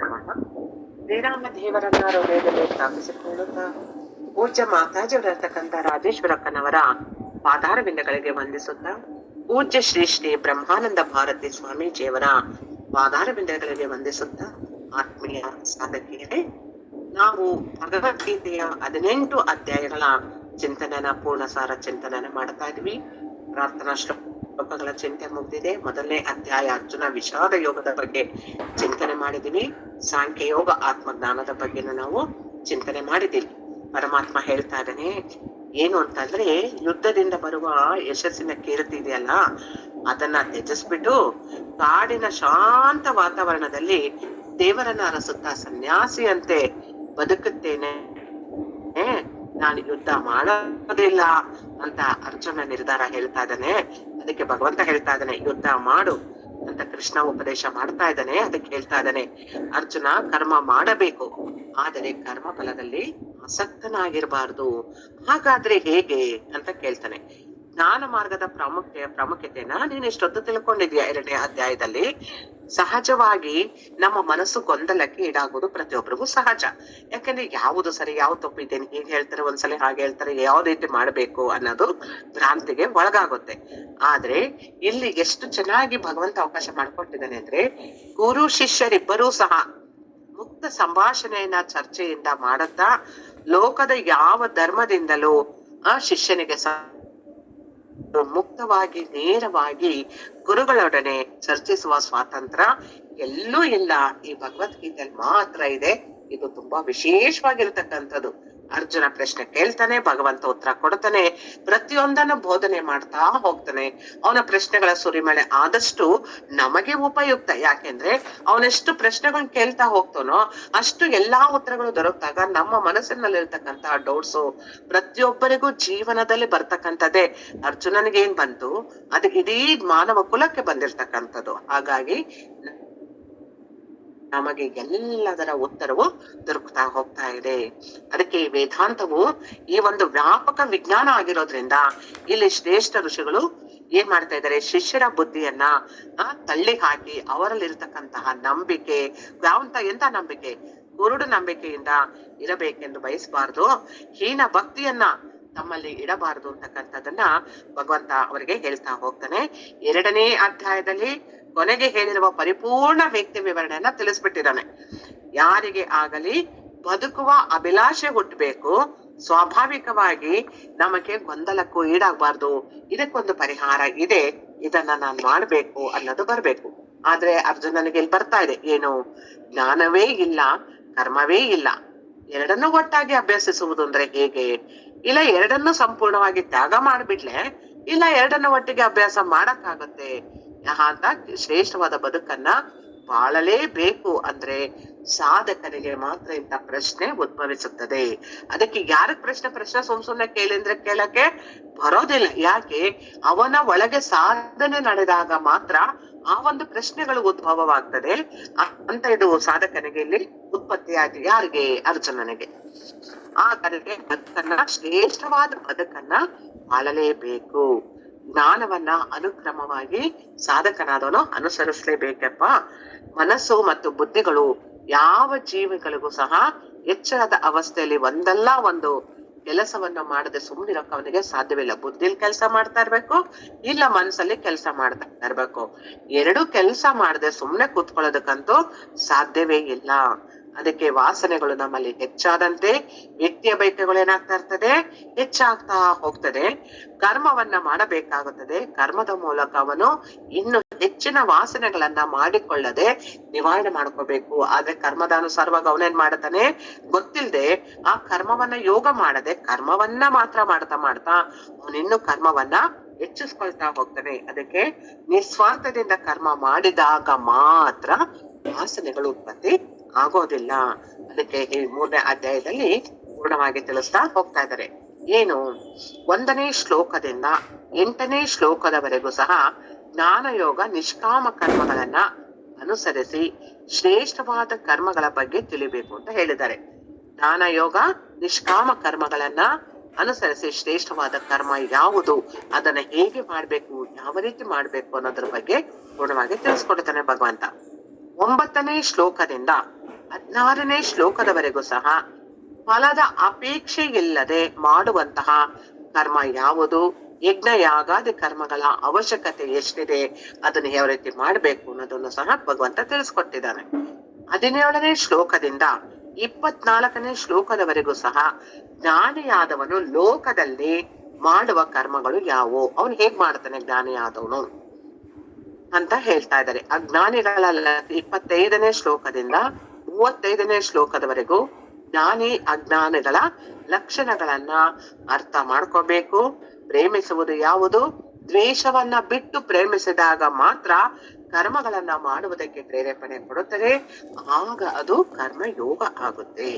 ನಮಃ. ಶ್ರೀರಾಮ ದೇವರನ್ನ ಹೃದಯದಲ್ಲಿ ಸ್ಥಾಪಿಸಿಕೊಳ್ಳುತ್ತಾ ಪೂಜ್ಯ ಮಾತಾಜಿಯವರಿರ್ತಕ್ಕಂಥ ರಾಜೇಶ್ವರಕ್ಕನವರ ಪಾದಾರ ಬಿಂದಗಳಿಗೆ ವಂದಿಸುತ್ತಾ ಪೂಜ್ಯ ಶ್ರೀ ಶ್ರೀ ಬ್ರಹ್ಮಾನಂದ ಭಾರತಿ ಸ್ವಾಮೀಜಿಯವರ ಪಾದಾರ ಬಿಂದಗಳಿಗೆ ವಂದಿಸುತ್ತಾ ಆತ್ಮೀಯ ಸಾಧಕಿಯರೇ, ನಾವು ಭಗವದ್ಗೀತೆಯ 18 ಅಧ್ಯಾಯಗಳ ಚಿಂತನೆನ ಪೂರ್ಣಸಾರ ಚಿಂತನೆನ ಮಾಡ್ತಾ ಇದ್ವಿ. ಪ್ರಾರ್ಥನಾ ಶ್ಲೋಕಗಳ ಚಿಂತೆ ಮುಗ್ದಿದೆ. ಮೊದಲನೇ ಅಧ್ಯಾಯ ಅರ್ಜುನ ವಿಷಾದ ಯೋಗದ ಬಗ್ಗೆ ಚಿಂತನೆ ಮಾಡಿದೀವಿ. ಸಾಂಖ್ಯ ಯೋಗ ಆತ್ಮಜ್ಞಾನದ ಬಗ್ಗೆನೂ ನಾವು ಚಿಂತನೆ ಮಾಡಿದ್ದೀವಿ. ಪರಮಾತ್ಮ ಹೇಳ್ತಾ ಇದ್ದಾನೆ ಏನು ಅಂತಂದ್ರೆ, ಯುದ್ಧದಿಂದ ಬರುವ ಯಶಸ್ಸಿನ ಕೀರ್ತಿ ಇದೆಯಲ್ಲ, ಅದನ್ನ ತ್ಯಜಿಸ್ಬಿಟ್ಟು ಕಾಡಿನ ಶಾಂತ ವಾತಾವರಣದಲ್ಲಿ ದೇವರನ್ನ ಅರಸುತ್ತಾ ಸನ್ಯಾಸಿಯಂತೆ ಬದುಕುತ್ತೇನೆ, ನಾನು ಯುದ್ಧ ಮಾಡೋದಿಲ್ಲ ಅಂತ ಅರ್ಜುನ ನಿರ್ಧಾರ ಹೇಳ್ತಾ ಇದ್ದಾನೆ. ಅದಕ್ಕೆ ಭಗವಂತ ಹೇಳ್ತಾ ಇದ್ದಾನೆ ಯುದ್ಧ ಮಾಡು ಅಂತ ಕೃಷ್ಣ ಉಪದೇಶ ಮಾಡ್ತಾ ಇದ್ದಾನೆ. ಅದಕ್ಕೆ ಹೇಳ್ತಾ ಇದ್ದಾನೆ ಅರ್ಜುನ ಕರ್ಮ ಮಾಡಬೇಕು, ಆದರೆ ಕರ್ಮ ಫಲದಲ್ಲಿ ಆಸಕ್ತನಾಗಿರ್ಬಾರ್ದು. ಹಾಗಾದ್ರೆ ಹೇಗೆ ಅಂತ ಕೇಳ್ತಾನೆ. ಜ್ಞಾನ ಮಾರ್ಗದ ಪ್ರಾಮುಖ್ಯತೆನ ನೀನ್ ಎಷ್ಟೊತ್ತು ತಿಳ್ಕೊಂಡಿದ್ಯಾ? 2ನೇ ಅಧ್ಯಾಯದಲ್ಲಿ ಸಹಜವಾಗಿ ನಮ್ಮ ಮನಸ್ಸು ಗೊಂದಲಕ್ಕೆ ಈಡಾಗೋದು ಪ್ರತಿಯೊಬ್ಬರಿಗೂ ಸಹಜ. ಯಾಕಂದ್ರೆ ಯಾವುದು ಸರಿ ಯಾವ್ದು ತಪ್ಪಿದ್ದೇನೆ, ಹೀಗೆ ಹೇಳ್ತಾರೆ ಒಂದ್ಸಲ ಹಾಗೆ ಹೇಳ್ತಾರೆ, ಯಾವ ರೀತಿ ಮಾಡ್ಬೇಕು ಅನ್ನೋದು ಭ್ರಾಂತಿಗೆ ಒಳಗಾಗುತ್ತೆ. ಆದ್ರೆ ಇಲ್ಲಿ ಎಷ್ಟು ಚೆನ್ನಾಗಿ ಭಗವಂತ ಅವಕಾಶ ಮಾಡ್ಕೊಟ್ಟಿದ್ದಾನೆ ಅಂದ್ರೆ, ಗುರು ಶಿಷ್ಯರಿಬ್ಬರೂ ಸಹ ಮುಕ್ತ ಸಂಭಾಷಣೆಯನ್ನ ಚರ್ಚೆಯಿಂದ ಮಾಡುತ್ತಾ ಲೋಕದ ಯಾವ ಧರ್ಮದಿಂದಲೂ ಆ ಶಿಷ್ಯನಿಗೆ ಮುಕ್ತವಾಗಿ ನೇರವಾಗಿ ಗುರುಗಳೊಡನೆ ಚರ್ಚಿಸುವ ಸ್ವಾತಂತ್ರ್ಯ ಎಲ್ಲೂ ಇಲ್ಲ, ಈ ಭಗವದ್ಗೀತೆಯಲ್ಲಿ ಮಾತ್ರ ಇದೆ. ಇದು ತುಂಬಾ ವಿಶೇಷವಾಗಿರ್ತಕ್ಕಂಥದ್ದು. ಅರ್ಜುನ ಪ್ರಶ್ನೆ ಕೇಳ್ತಾನೆ, ಭಗವಂತ ಉತ್ತರ ಕೊಡ್ತಾನೆ, ಪ್ರತಿಯೊಂದನ್ನು ಬೋಧನೆ ಮಾಡ್ತಾ ಹೋಗ್ತಾನೆ. ಅವನ ಪ್ರಶ್ನೆಗಳ ಸುರಿಮಳೆ ಆದಷ್ಟು ನಮಗೆ ಉಪಯುಕ್ತ. ಯಾಕೆಂದ್ರೆ ಅವನೆಷ್ಟು ಪ್ರಶ್ನೆಗಳನ್ನ ಕೇಳ್ತಾ ಹೋಗ್ತಾನೋ ಅಷ್ಟು ಎಲ್ಲಾ ಉತ್ತರಗಳು ದೊರಕಿದಾಗ ನಮ್ಮ ಮನಸ್ಸಿನಲ್ಲಿರ್ತಕ್ಕಂತಹ ಡೌಟ್ಸು ಪ್ರತಿಯೊಬ್ಬರಿಗೂ ಜೀವನದಲ್ಲಿ ಬರ್ತಕ್ಕಂಥದ್ದೇ. ಅರ್ಜುನನಿಗೆ ಏನ್ ಬಂತು, ಅದು ಇಡೀ ಮಾನವ ಕುಲಕ್ಕೆ ಬಂದಿರ್ತಕ್ಕಂಥದ್ದು. ಹಾಗಾಗಿ ನಮಗೆ ಎಲ್ಲದರ ಉತ್ತರವು ದೊರಕುತ್ತಾ ಹೋಗ್ತಾ ಇದೆ. ಅದಕ್ಕೆ ವೇದಾಂತವು ಈ ಒಂದು ವ್ಯಾಪಕ ವಿಜ್ಞಾನ ಆಗಿರೋದ್ರಿಂದ ಇಲ್ಲಿ ಶ್ರೇಷ್ಠ ಋಷಿಗಳು ಏನ್ ಮಾಡ್ತಾ ಇದ್ದಾರೆ, ಶಿಷ್ಯರ ಬುದ್ಧಿಯನ್ನ ತಳ್ಳಿ ಹಾಕಿ ಅವರಲ್ಲಿರ್ತಕ್ಕಂತಹ ನಂಬಿಕೆ, ಎಂತ ನಂಬಿಕೆ, ಕುರುಡು ನಂಬಿಕೆಯಿಂದ ಇರಬೇಕೆಂದು ಬಯಸಬಾರ್ದು, ಹೀನ ಭಕ್ತಿಯನ್ನ ತಮ್ಮಲ್ಲಿ ಇಡಬಾರದು ಅಂತಕ್ಕಂಥದ್ದನ್ನ ಭಗವಂತ ಅವರಿಗೆ ಹೇಳ್ತಾ ಹೋಗ್ತಾನೆ. 2ನೇ ಅಧ್ಯಾಯದಲ್ಲಿ ಕೊನೆಗೆ ಹೇಳಿರುವ ಪರಿಪೂರ್ಣ ವ್ಯಕ್ತಿ ವಿವರಣೆಯನ್ನ ತಿಳಿಸ್ಬಿಟ್ಟಿದ್ದಾನೆ. ಯಾರಿಗೆ ಆಗಲಿ ಬದುಕುವ ಅಭಿಲಾಷೆ ಹುಟ್ಟಬೇಕು, ಸ್ವಾಭಾವಿಕವಾಗಿ ನಮಗೆ ಗೊಂದಲಕ್ಕೂ ಈಡಾಗಬಾರ್ದು, ಇದಕ್ಕೊಂದು ಪರಿಹಾರ ಇದೆ, ಇದನ್ನ ನಾನ್ ಮಾಡ್ಬೇಕು ಅನ್ನೋದು ಬರ್ಬೇಕು. ಆದ್ರೆ ಅರ್ಜುನನಿಗೆ ಇಲ್ಲಿ ಬರ್ತಾ ಇದೆ ಏನು, ಜ್ಞಾನವೇ ಇಲ್ಲ, ಕರ್ಮವೇ ಇಲ್ಲ, ಎರಡನ್ನೂ ಒಟ್ಟಾಗಿ ಅಭ್ಯಸಿಸುವುದು ಅಂದ್ರೆ ಹೇಗೆ? ಇಲ್ಲ ಎರಡನ್ನೂ ಸಂಪೂರ್ಣವಾಗಿ ತ್ಯಾಗ ಮಾಡ್ಬಿಟ್ಲೆ, ಇಲ್ಲ ಎರಡನ್ನೂ ಒಟ್ಟಿಗೆ ಅಭ್ಯಾಸ ಮಾಡಕ್ಕಾಗತ್ತೆ ಅಂತ ಶ್ರೇಷ್ಠವಾದ ಬದುಕನ್ನ ಬಾಳಲೇಬೇಕು ಅಂದ್ರೆ ಸಾಧಕನಿಗೆ ಮಾತ್ರ ಇಂಥ ಪ್ರಶ್ನೆ ಉದ್ಭವಿಸುತ್ತದೆ. ಅದಕ್ಕೆ ಯಾರಕ್ ಪ್ರಶ್ನೆ ಸುಮ್ನೆ ಕೇಳಿದ್ರೆ ಕೇಳಕ್ಕೆ ಬರೋದಿಲ್ಲ. ಯಾಕೆ? ಅವನ ಒಳಗೆ ಸಾಧನೆ ನಡೆದಾಗ ಮಾತ್ರ ಆ ಒಂದು ಪ್ರಶ್ನೆಗಳು ಉದ್ಭವವಾಗ್ತದೆ ಅಂತ ಇದು ಸಾಧಕನಿಗೆ ಇಲ್ಲಿ ಉತ್ಪತ್ತಿ ಆಯ್ತು. ಯಾರಿಗೆ? ಅರ್ಜುನನಿಗೆ. ಆ ಕಡೆಗೆ ಬದುಕನ್ನ, ಶ್ರೇಷ್ಠವಾದ ಬದುಕನ್ನ ಬಾಳಲೇಬೇಕು. ಜ್ಞಾನವನ್ನ ಅನುಕ್ರಮವಾಗಿ ಸಾಧಕನಾದವನು ಅನುಸರಿಸಲೇಬೇಕಪ್ಪ. ಮನಸ್ಸು ಮತ್ತು ಬುದ್ಧಿಗಳು ಯಾವ ಜೀವಿಗಳಿಗೂ ಸಹ ಎಚ್ಚರದ ಅವಸ್ಥೆಯಲ್ಲಿ ಒಂದಲ್ಲ ಒಂದು ಕೆಲಸವನ್ನ ಮಾಡದೆ ಸುಮ್ಮನಿರೋಕೆ ಅವನಿಗೆ ಸಾಧ್ಯವಿಲ್ಲ. ಬುದ್ಧಿಲಿ ಕೆಲಸ ಮಾಡ್ತಾ ಇರ್ಬೇಕು, ಇಲ್ಲ ಮನಸ್ಸಲ್ಲಿ ಕೆಲಸ ಮಾಡ್ತಾ ಇರ್ಬೇಕು. ಎರಡು ಕೆಲಸ ಮಾಡದೆ ಸುಮ್ನೆ ಕೂತ್ಕೊಳ್ಳೋದಕ್ಕಂತೂ ಸಾಧ್ಯವೇ ಇಲ್ಲ. ಅದಕ್ಕೆ ವಾಸನೆಗಳು ನಮ್ಮಲ್ಲಿ ಹೆಚ್ಚಾದಂತೆ ವ್ಯಕ್ತಿಯ ಬಯಕೆಗಳು ಏನಾಗ್ತಾ ಇರ್ತದೆ, ಹೆಚ್ಚಾಗ್ತಾ ಹೋಗ್ತದೆ. ಕರ್ಮವನ್ನ ಮಾಡಬೇಕಾಗುತ್ತದೆ. ಕರ್ಮದ ಮೂಲಕ ಅವನು ಇನ್ನು ಹೆಚ್ಚಿನ ವಾಸನೆಗಳನ್ನ ಮಾಡಿಕೊಳ್ಳದೆ ನಿವಾರಣೆ ಮಾಡ್ಕೋಬೇಕು. ಆದ್ರೆ ಕರ್ಮದ ಅನುಸಾರವಾಗಿ ಅವನೇನ್ ಮಾಡ್ತಾನೆ ಗೊತ್ತಿಲ್ಲದೆ ಆ ಕರ್ಮವನ್ನ ಯೋಗ ಮಾಡದೆ ಕರ್ಮವನ್ನ ಮಾತ್ರ ಮಾಡ್ತಾ ಅವನಿನ್ನು ಕರ್ಮವನ್ನ ಹೆಚ್ಚಿಸ್ಕೊಳ್ತಾ ಹೋಗ್ತಾನೆ. ಅದಕ್ಕೆ ನಿಸ್ವಾರ್ಥದಿಂದ ಕರ್ಮ ಮಾಡಿದಾಗ ಮಾತ್ರ ವಾಸನೆಗಳು ಉತ್ಪತ್ತಿ ಆಗೋದಿಲ್ಲ. ಅದಕ್ಕೆ ಈ 3ನೇ ಅಧ್ಯಾಯದಲ್ಲಿ ಪೂರ್ಣವಾಗಿ ತಿಳಿಸ್ತಾ ಹೋಗ್ತಾ ಇದ್ದಾರೆ. ಏನು? 1ನೇ ಶ್ಲೋಕದಿಂದ 8ನೇ ಶ್ಲೋಕದವರೆಗೂ ಸಹ ಜ್ಞಾನಯೋಗ ನಿಷ್ಕಾಮ ಕರ್ಮಗಳನ್ನ ಅನುಸರಿಸಿ ಶ್ರೇಷ್ಠವಾದ ಕರ್ಮಗಳ ಬಗ್ಗೆ ತಿಳಿಬೇಕು ಅಂತ ಹೇಳಿದ್ದಾರೆ. ಜ್ಞಾನಯೋಗ ನಿಷ್ಕಾಮ ಕರ್ಮಗಳನ್ನ ಅನುಸರಿಸಿ ಶ್ರೇಷ್ಠವಾದ ಕರ್ಮ ಯಾವುದು, ಅದನ್ನ ಹೇಗೆ ಮಾಡ್ಬೇಕು, ಯಾವ ರೀತಿ ಮಾಡ್ಬೇಕು ಅನ್ನೋದ್ರ ಬಗ್ಗೆ ಪೂರ್ಣವಾಗಿ ತಿಳಿಸ್ಕೊಡ್ತಾನೆ ಭಗವಂತ. 9ನೇ ಶ್ಲೋಕದಿಂದ 16ನೇ ಶ್ಲೋಕದವರೆಗೂ ಸಹ ಫಲದ ಅಪೇಕ್ಷೆ ಇಲ್ಲದೆ ಮಾಡುವಂತಹ ಕರ್ಮ ಯಾವುದು, ಯಜ್ಞ ಯಾಗಾದಿ ಕರ್ಮಗಳ ಅವಶ್ಯಕತೆ ಎಷ್ಟಿದೆ, ಅದನ್ನು ಯಾವ ರೀತಿ ಮಾಡ್ಬೇಕು ಅನ್ನೋದನ್ನು ಸಹ ಭಗವಂತ ತಿಳಿಸ್ಕೊಟ್ಟಿದ್ದಾನೆ. 17ನೇ ಶ್ಲೋಕದಿಂದ 24ನೇ ಶ್ಲೋಕದವರೆಗೂ ಸಹ ಜ್ಞಾನಿಯಾದವನು ಲೋಕದಲ್ಲಿ ಮಾಡುವ ಕರ್ಮಗಳು ಯಾವುವು, ಅವನು ಹೇಗ್ ಮಾಡ್ತಾನೆ ಜ್ಞಾನಿಯಾದವನು ಅಂತ ಹೇಳ್ತಾ ಇದ್ದಾರೆ. ಅಜ್ಞಾನಿಗಳ 25ನೇ ಶ್ಲೋಕದಿಂದ 35ನೇ ಶ್ಲೋಕದವರೆಗೂ ಜ್ಞಾನಿ ಅಜ್ಞಾನಿಗಳ ಲಕ್ಷಣಗಳನ್ನ ಅರ್ಥ ಮಾಡ್ಕೋಬೇಕು. ಪ್ರೇಮಿಸುವುದು ಯಾವುದು, ದ್ವೇಷವನ್ನ ಬಿಟ್ಟು ಪ್ರೇಮಿಸಿದಾಗ ಮಾತ್ರ ಕರ್ಮಗಳನ್ನ ಮಾಡುವುದಕ್ಕೆ ಪ್ರೇರೇಪಣೆ ಕೊಡುತ್ತದೆ, ಆಗ ಅದು ಕರ್ಮಯೋಗ ಆಗುತ್ತೆ.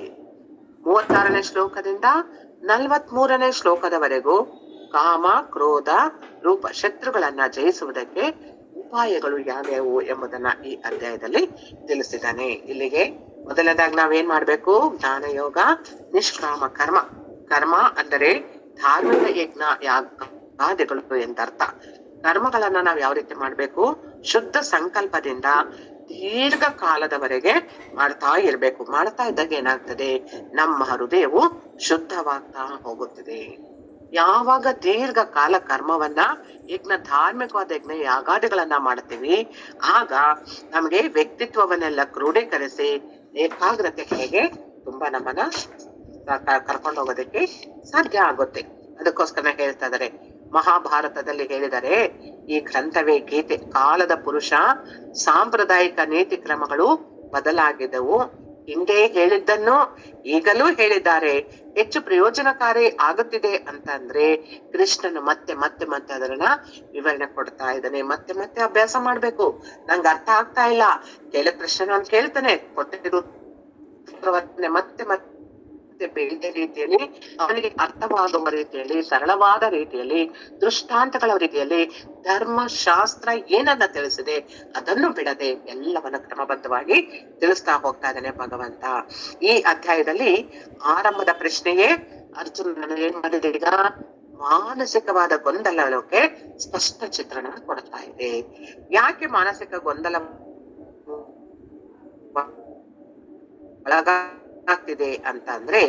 36ನೇ ಶ್ಲೋಕದಿಂದ 43ನೇ ಶ್ಲೋಕದವರೆಗೂ ಕಾಮ ಕ್ರೋಧ ರೂಪ ಶತ್ರುಗಳನ್ನ ಜಯಿಸುವುದಕ್ಕೆ ಉಪಾಯಗಳು ಯಾವ್ಯಾವು ಎಂಬುದನ್ನ ಈ ಅಧ್ಯಾಯದಲ್ಲಿ ತಿಳಿಸಿದ್ದಾನೆ. ಇಲ್ಲಿಗೆ ಮೊದಲನೇದಾಗಿ ನಾವೇನ್ ಮಾಡ್ಬೇಕು, ಜ್ಞಾನಯೋಗ, ನಿಷ್ಕಾಮ ಕರ್ಮ. ಕರ್ಮ ಅಂದರೆ ಧಾರ್ಮಿಕ ಯಜ್ಞ ಯಾಗಾದಿಗಳು ಎಂದರ್ಥ. ಕರ್ಮಗಳನ್ನ ನಾವ್ ಯಾವ ರೀತಿ ಮಾಡ್ಬೇಕು, ಶುದ್ಧ ಸಂಕಲ್ಪದಿಂದ ದೀರ್ಘ ಕಾಲದವರೆಗೆ ಮಾಡ್ತಾ ಇರ್ಬೇಕು. ಮಾಡ್ತಾ ಇದ್ದಾಗ ಏನಾಗ್ತದೆ, ನಮ್ಮ ಹೃದಯವು ಶುದ್ಧವಾಗ್ತಾ ಹೋಗುತ್ತದೆ. ಯಾವಾಗ ದೀರ್ಘ ಕಾಲ ಕರ್ಮವನ್ನ ಯಜ್ಞ ಧಾರ್ಮಿಕವಾದ ಯಜ್ಞ ಯಾಗಾದಿಗಳನ್ನ ಮಾಡ್ತೀವಿ, ಆಗ ನಮ್ಗೆ ವ್ಯಕ್ತಿತ್ವವನ್ನೆಲ್ಲ ಕ್ರೋಢೀಕರಿಸಿ ಏಕಾಗ್ರತೆ ಕಡೆಗೆ ತುಂಬಾ ನಮ್ಮನ್ನ ಕರ್ಕೊಂಡು ಹೋಗೋದಕ್ಕೆ ಸಾಧ್ಯ ಆಗುತ್ತೆ. ಅದಕ್ಕೋಸ್ಕರ ಹೇಳ್ತಾ ಇದಾರೆ, ಮಹಾಭಾರತದಲ್ಲಿ ಹೇಳಿದರೆ ಈ ಗ್ರಂಥವೇ ಗೀತೆ. ಕಾಲದ ಪುರುಷ ಸಾಂಪ್ರದಾಯಿಕ ನೀತಿ ಕ್ರಮಗಳು ಬದಲಾಗಿದ್ದವು, ಹಿಂದೆ ಹೇಳಿದ್ದನ್ನು ಈಗಲೂ ಹೇಳಿದ್ದಾರೆ. ಹೆಚ್ಚು ಪ್ರಯೋಜನಕಾರಿ ಆಗುತ್ತಿದೆ ಅಂತ ಅಂದ್ರೆ ಕೃಷ್ಣನು ಮತ್ತೆ ಮತ್ತೆ ಮತ್ತೆ ಅದನ್ನ ವಿವರಣೆ ಕೊಡ್ತಾ ಇದ್ದಾನೆ. ಮತ್ತೆ ಮತ್ತೆ ಅಭ್ಯಾಸ ಮಾಡ್ಬೇಕು. ನಂಗೆ ಅರ್ಥ ಆಗ್ತಾ ಇಲ್ಲ, ಕೇಳಿದ ಪ್ರಶ್ನೆ ನಾನು ಕೇಳ್ತೇನೆ, ಕೊಟ್ಟಿದ್ದು ಮತ್ತೆ ಮತ್ತೆ ಬೇರೆ ರೀತಿಯಲ್ಲಿ ಅವನಿಗೆ ಅರ್ಥವಾಗುವ ರೀತಿಯಲ್ಲಿ, ಸರಳವಾದ ರೀತಿಯಲ್ಲಿ, ದೃಷ್ಟಾಂತಗಳ ರೀತಿಯಲ್ಲಿ ಧರ್ಮಶಾಸ್ತ್ರ ಏನನ್ನ ತಿಳಿಸಿದೆ ಅದನ್ನು ಬಿಡದೆ ಎಲ್ಲವನ್ನ ಕ್ರಮಬದ್ಧವಾಗಿ ತಿಳಿಸ್ತಾ ಹೋಗ್ತಾ ಇದ್ದಾನೆ ಭಗವಂತ. ಈ ಅಧ್ಯಾಯದಲ್ಲಿ ಆರಂಭದ ಪ್ರಶ್ನೆಯೇ ಅರ್ಜುನ ಏನ್ ಮಾಡಿದೆ, ಈಗ ಮಾನಸಿಕವಾದ ಗೊಂದಲಕ್ಕೆ ಸ್ಪಷ್ಟ ಚಿತ್ರಣ ಕೊಡ್ತಾ ಇದೆ. ಯಾಕೆ ಮಾನಸಿಕ ಗೊಂದಲ ಆಗ್ತಿದೆ ಅಂತ ಅಂದ್ರೆ,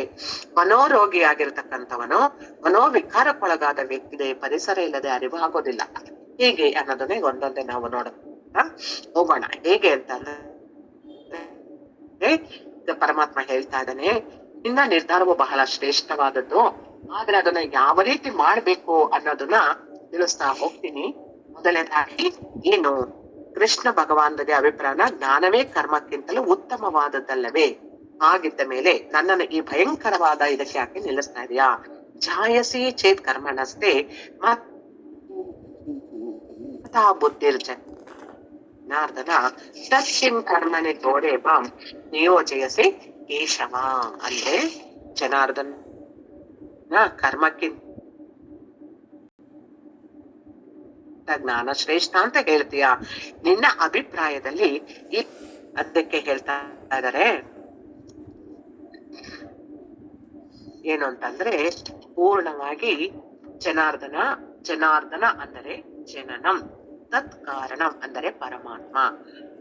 ಮನೋರೋಗಿ ಆಗಿರ್ತಕ್ಕಂಥವನು ಮನೋವಿಕಾರಕ್ಕೊಳಗಾದ ವ್ಯಕ್ತಿ ಪರಿಸರ ಇಲ್ಲದೆ ಅರಿವಾಗೋದಿಲ್ಲ. ಹೇಗೆ ಅನ್ನೋದನ್ನೇ ಒಂದೊಂದೇ ನಾವು ನೋಡ್ತಾ ಹೋಗೋಣ. ಹೇಗೆ ಅಂತ ಅಂದ್ರೆ, ಪರಮಾತ್ಮ ಹೇಳ್ತಾ ಇದ್ದಾನೆ, ನಿನ್ನ ನಿರ್ಧಾರವು ಬಹಳ ಶ್ರೇಷ್ಠವಾದದ್ದು, ಆದ್ರೆ ಅದನ್ನ ಯಾವ ರೀತಿ ಮಾಡ್ಬೇಕು ಅನ್ನೋದನ್ನ ತಿಳಿಸ್ತಾ ಹೋಗ್ತೀನಿ. ಮೊದಲನೇದಾಗಿ ಏನು, ಕೃಷ್ಣ ಭಗವಾನದ ಅಭಿಪ್ರಾಯ ಜ್ಞಾನವೇ ಕರ್ಮಕ್ಕಿಂತಲೂ ಉತ್ತಮವಾದದ್ದಲ್ಲವೇ? ಆಗಿದ್ದ ಮೇಲೆ ನನ್ನನ್ನು ಈ ಭಯಂಕರವಾದ ಇದಕ್ಕೆ ಯಾಕೆ ನಿಲ್ಲಿಸ್ತಾ ಇದೆಯಾ? ಜಾಯಸಿ ಚೇತ್ ಕರ್ಮಣಸ್ತೆ ಬುದ್ಧಿರ್ಜನಾರ್ದನ ತತ್ಕಿಂ ಕರ್ಮನೆ ತೋಡೆ ಮಾಂ ನಿಯೋಜಯಸಿ ಕೇಶವ. ಅಂದ್ರೆ ಜನಾರ್ದನ ಕರ್ಮಕ್ಕಿಂತ ಜ್ಞಾನ ಶ್ರೇಷ್ಠ ಅಂತ ಹೇಳ್ತೀಯ, ನಿನ್ನ ಅಭಿಪ್ರಾಯದಲ್ಲಿ ಅದಕ್ಕೆ ಹೇಳ್ತಾ ಇದ್ದಾರೆ ಏನು ಅಂತಂದ್ರೆ, ಪೂರ್ಣವಾಗಿ ಜನಾರ್ದನ ಅಂದರೆ ಜನನಂ, ತತ್ ಕಾರಣಂ ಅಂದರೆ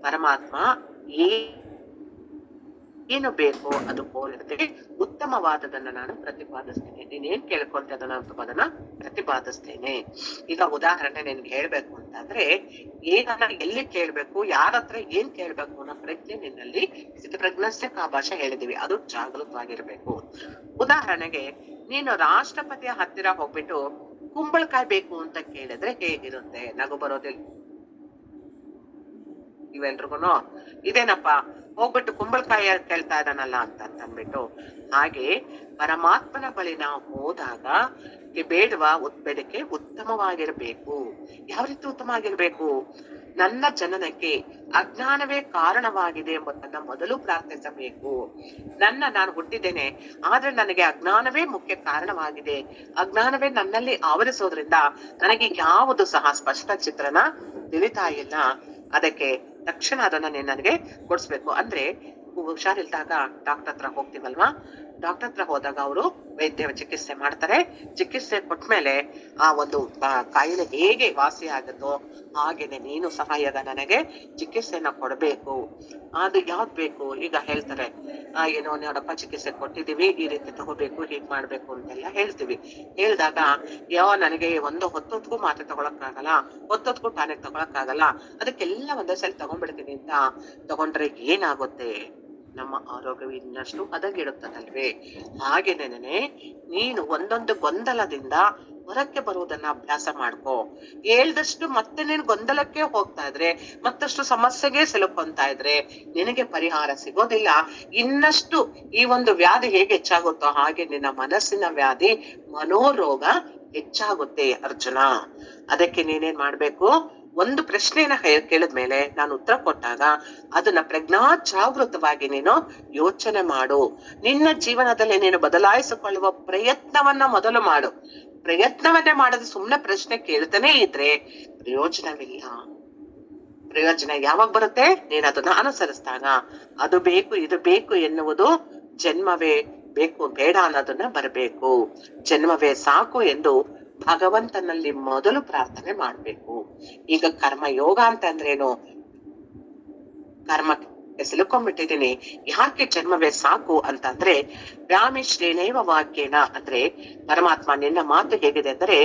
ಪರಮಾತ್ಮ ಏನು ಬೇಕೋ ಅದು ಪೂರ್ಣತೆ ಉತ್ತಮವಾದದನ್ನ ನಾನು ಪ್ರತಿಪಾದಿಸ್ತೇನೆ. ನೀನೇನ್ ಕೇಳ್ಕೊಂತ ಅದನ್ನ ಪ್ರತಿಪಾದಿಸ್ತೇನೆ. ಈಗ ಉದಾಹರಣೆ ನಿನ್ಗೆ ಹೇಳ್ಬೇಕು ಅಂತಂದ್ರೆ, ಏನನ್ನ ಎಲ್ಲಿ ಕೇಳ್ಬೇಕು, ಯಾರ ಹತ್ರ ಏನ್ ಕೇಳ್ಬೇಕು ಅನ್ನೋ ಪ್ರಜ್ಞೆ ನಿನ್ನಲ್ಲಿ ಸ್ಥಿತಪ್ರಜ್ಞಸ್ಯ ಭಾಷೆ ಹೇಳಿದೀವಿ, ಅದು ಜಾಗೃತವಾಗಿರ್ಬೇಕು. ಉದಾಹರಣೆಗೆ, ನೀನು ರಾಷ್ಟ್ರಪತಿಯ ಹತ್ತಿರ ಹೋಗ್ಬಿಟ್ಟು ಕುಂಬಳಕಾಯಿ ಬೇಕು ಅಂತ ಕೇಳಿದ್ರೆ ಹೇಗಿರುತ್ತೆ? ನಗು ಬರೋದಿಲ್ಲ ಇವೆಲ್ರಿಗೂ. ಇದೇನಪ್ಪ ಹೋಗ್ಬಿಟ್ಟು ಕುಂಬಳಕಾಯಿ ಕೇಳ್ತಾ ಇದ್ದಾನಲ್ಲ ಅಂತ ಅಂದ್ಬಿಟ್ಟು. ಹಾಗೆ ಪರಮಾತ್ಮನ ಬಳಿ ನಾವು ಹೋದಾಗ ಬೇಡುವ ಬೇಡಿಕೆ ಉತ್ತಮವಾಗಿರ್ಬೇಕು. ಯಾವ ರೀತಿ ಉತ್ತಮವಾಗಿರ್ಬೇಕು? ನನ್ನ ಜನನಕ್ಕೆ ಅಜ್ಞಾನವೇ ಕಾರಣವಾಗಿದೆ ಎಂಬುದನ್ನ ಮೊದಲು ಪ್ರಾರ್ಥಿಸಬೇಕು. ನಾನು ಹುಟ್ಟಿದ್ದೇನೆ, ಆದ್ರೆ ನನಗೆ ಅಜ್ಞಾನವೇ ಮುಖ್ಯ ಕಾರಣವಾಗಿದೆ. ಅಜ್ಞಾನವೇ ನನ್ನಲ್ಲಿ ಆವರಿಸೋದ್ರಿಂದ ನನಗೆ ಯಾವುದು ಸಹ ಸ್ಪಷ್ಟ ಚಿತ್ರಣ ತಿಳಿತಾ ಇಲ್ಲ. ಅದಕ್ಕೆ ತಕ್ಷಣ ಅದನ್ನ ನೀನ್ ನನಗೆ ಕೊಡಿಸ್ಬೇಕು. ಅಂದ್ರೆ ಹುಷಾರಿಲ್ದಾಗ ಡಾಕ್ಟರ್ ಹತ್ರ ಹೋಗ್ತೀವಲ್ವಾ, ಡಾಕ್ಟರ್ ಹತ್ರ ಹೋದಾಗ ಅವರು ವೈದ್ಯ ಚಿಕಿತ್ಸೆ ಮಾಡ್ತಾರೆ. ಚಿಕಿತ್ಸೆ ಕೊಟ್ಮೇಲೆ ಆ ಒಂದು ಕಾಯಿಲೆ ಹೇಗೆ ವಾಸಿ ಆಗುತ್ತೋ ಹಾಗೇನೆ ನೀನು ಸಹ ಈಗ ನನಗೆ ಚಿಕಿತ್ಸೆನ ಕೊಡ್ಬೇಕು. ಅದು ಯಾವ್ದು ಬೇಕು ಈಗ ಹೇಳ್ತಾರೆ, ಏನೋ ನೋಡಪ್ಪ ಚಿಕಿತ್ಸೆ ಕೊಟ್ಟಿದೀವಿ, ಈ ರೀತಿ ತಗೋಬೇಕು, ಹೀಗ್ ಮಾಡ್ಬೇಕು ಅಂತೆಲ್ಲ ಹೇಳ್ತೀವಿ. ಹೇಳ್ದಾಗ ನನಗೆ ಒಂದು ಹೊತ್ತೊತ್ಗೂ ಮಾತ್ರೆ ತಗೊಳಕ್ಕಾಗಲ್ಲ, ಹೊತ್ತೊತ್ಗೂ ಟಾನಿಕ್ ತಗೊಳಕ್ಕಾಗಲ್ಲ, ಅದಕ್ಕೆಲ್ಲ ಒಂದೇ ಸಲ ತಗೊಂಡ್ಬಿಡ್ತೀನಿ ಅಂತ ತಗೊಂಡ್ರೆ ಏನಾಗುತ್ತೆ? ನಮ್ಮ ಆರೋಗ್ಯವು ಇನ್ನಷ್ಟು ಹದಗೆಡುತ್ತದಲ್ವೇ? ಹಾಗೇನೇನೆ ನೀನು ಒಂದೊಂದು ಗೊಂದಲದಿಂದ ಹೊರಕ್ಕೆ ಬರುವುದನ್ನ ಅಭ್ಯಾಸ ಮಾಡ್ಕೋ. ಹೇಳ್ದಷ್ಟು ಮತ್ತೆ ನೀನು ಗೊಂದಲಕ್ಕೆ ಹೋಗ್ತಾ ಇದ್ರೆ, ಮತ್ತಷ್ಟು ಸಮಸ್ಯೆಗೆ ಸಿಲುಕೊಂತಾ ಇದ್ರೆ ನಿನಗೆ ಪರಿಹಾರ ಸಿಗೋದಿಲ್ಲ. ಇನ್ನಷ್ಟು ಈ ಒಂದು ವ್ಯಾಧಿ ಹೇಗೆ ಹೆಚ್ಚಾಗುತ್ತೋ ಹಾಗೆ ನಿನ್ನ ಮನಸ್ಸಿನ ವ್ಯಾಧಿ, ಮನೋರೋಗ ಹೆಚ್ಚಾಗುತ್ತೆ ಅರ್ಜುನ. ಅದಕ್ಕೆ ನೀನೇನ್ ಮಾಡ್ಬೇಕು? ಒಂದು ಪ್ರಶ್ನೆನ ಕೇಳಿದ್ಮೇಲೆ ನಾನು ಉತ್ತರ ಕೊಟ್ಟಾಗ ಅದನ್ನ ಪ್ರಜ್ಞಾಜಾಗೃತವಾಗಿ ನೀನು ಯೋಚನೆ ಮಾಡು. ನಿನ್ನ ಜೀವನದಲ್ಲಿ ನೀನು ಬದಲಾಯಿಸಿಕೊಳ್ಳುವ ಪ್ರಯತ್ನವನ್ನ ಮೊದಲು ಮಾಡು. ಪ್ರಯತ್ನವನ್ನೇ ಮಾಡದೆ ಸುಮ್ನೆ ಪ್ರಶ್ನೆ ಕೇಳ್ತಾನೆ ಇದ್ರೆ ಪ್ರಯೋಜನವಿಲ್ಲ. ಪ್ರಯೋಜನ ಯಾವಾಗ ಬರುತ್ತೆ? ನೀನ್ ಅದನ್ನ ಅನುಸರಿಸಿದಾಗ. ಅದು ಬೇಕು ಇದು ಬೇಕು ಎನ್ನುವುದು ಜನ್ಮವೇ ಬೇಕು ಬೇಡ ಅನ್ನೋದನ್ನ ಬರಬೇಕು. ಜನ್ಮವೇ ಸಾಕು ಎಂದು ಭಗವಂತನಲ್ಲಿ ಮೊದಲು ಪ್ರಾರ್ಥನೆ ಮಾಡ್ಬೇಕು. ಈಗ ಕರ್ಮ ಯೋಗ ಅಂತಂದ್ರೇನು? ಕರ್ಮಕ್ಕೆ ಸಿಲುಕೊಂಡ್ಬಿಟ್ಟಿದೀನಿ, ಯಾಕೆ ಜನ್ಮವೇ ಸಾಕು ಅಂತಂದ್ರೆ ವ್ಯಾಮಿಶ್ರೇಣೇವ ವಾಕ್ಯೇನ ಅಂದ್ರೆ ಪರಮಾತ್ಮ ನಿನ್ನ ಮಾತು ಹೇಗಿದೆ ಅಂದ್ರೆ,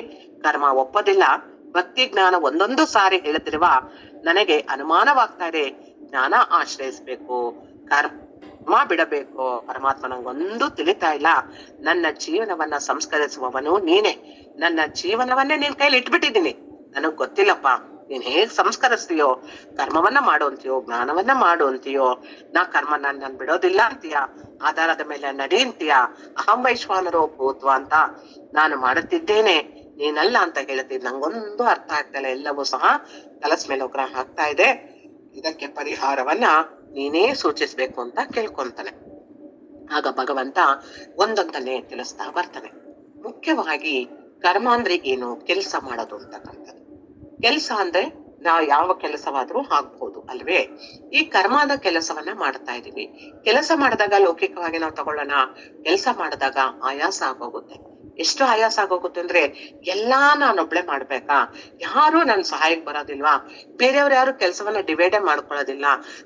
ಕರ್ಮ ಒಪ್ಪದಿಲ್ಲ, ಭಕ್ತಿ ಜ್ಞಾನ ಒಂದೊಂದು ಸಾರಿ ಹೇಳ್ತಿರುವ ನನಗೆ ಅನುಮಾನವಾಗ್ತಾ ಇದೆ, ಜ್ಞಾನ ಆಶ್ರಯಿಸ್ಬೇಕು, ಕರ್ಮ ಬಿಡಬೇಕು. ಪರಮಾತ್ಮ ನಂಗೊಂದು ತಿಳಿತಾ ಇಲ್ಲ, ನನ್ನ ಜೀವನವನ್ನ ಸಂಸ್ಕರಿಸುವವನು ನೀನೆ, ನನ್ನ ಜೀವನವನ್ನೇ ನಿನ್ ಕೈಲಿ ಇಟ್ಬಿಟ್ಟಿದ್ದೀನಿ, ನನಗ್ ಗೊತ್ತಿಲ್ಲಪ್ಪ ನೀನ್ ಹೇಗ್ ಸಂಸ್ಕರಿಸ್ತೀಯೋ, ಕರ್ಮವನ್ನ ಮಾಡು ಅಂತೀಯೋ, ಜ್ಞಾನವನ್ನ ಮಾಡು ಅಂತೀಯೋ, ನಾ ಕರ್ಮ ನಾನ್ ಬಿಡೋದಿಲ್ಲ ಅಂತೀಯ, ಆಧಾರದ ಮೇಲೆ ನಡಿ ಅಂತೀಯ, ಅಹಂ ವೈಶ್ವಾನರೋ ಭೂತ್ವ ಅಂತ ನಾನು ಮಾಡುತ್ತಿದ್ದೇನೆ, ನೀನಲ್ಲ ಅಂತ ಹೇಳ್ತಿದ್ ನಂಗೊಂದು ಅರ್ಥ ಆಗ್ತಲ್ಲ, ಎಲ್ಲವೂ ಸಹ ಕಲಸ್ ಮೇಲೆ ಉಗ್ರ ಆಗ್ತಾ ಇದೆ, ಇದಕ್ಕೆ ಪರಿಹಾರವನ್ನ ನೀನೇ ಸೂಚಿಸ್ಬೇಕು ಅಂತ ಕೇಳ್ಕೊಂತಾನೆ. ಆಗ ಭಗವಂತ ಒಂದೊಂದನ್ನೇ ತಿಳಿಸ್ತಾ ಬರ್ತಾನೆ. ಮುಖ್ಯವಾಗಿ ಕರ್ಮ ಅಂದ್ರೆ ಏನು? ಕೆಲಸ ಮಾಡೋದು ಅಂತಕ್ಕಂಥದ್ದು. ಕೆಲಸ ಅಂದ್ರೆ ನಾವು ಯಾವ ಕೆಲಸವಾದ್ರೂ ಆಗ್ಬಹುದು ಅಲ್ವೇ? ಈ ಕರ್ಮದ ಕೆಲಸವನ್ನ ಮಾಡ್ತಾ ಇದೀವಿ. ಕೆಲಸ ಮಾಡಿದಾಗ ಲೌಕಿಕವಾಗಿ ನಾವು ತಗೊಳ್ಳೋಣ, ಕೆಲಸ ಮಾಡಿದಾಗ ಆಯಾಸ ಆಗೋಗುತ್ತೆ. ಎಷ್ಟು ಆಯಾಸ ಆಗೋಗುತ್ತೆ ಅಂದ್ರೆ, ಎಲ್ಲಾ ನಾನೊಬ್ಳೆ ಮಾಡ್ಬೇಕಾ, ಯಾರು ನನ್ ಸಹಾಯಕ್ ಬರೋದಿಲ್ವಾ, ಬೇರೆಯವ್ರು ಯಾರು ಕೆಲ್ಸವನ್ನ ಡಿವೈಡೇ ಮಾಡ್ಕೊಳ್ಳೋದಿಲ್ಲ,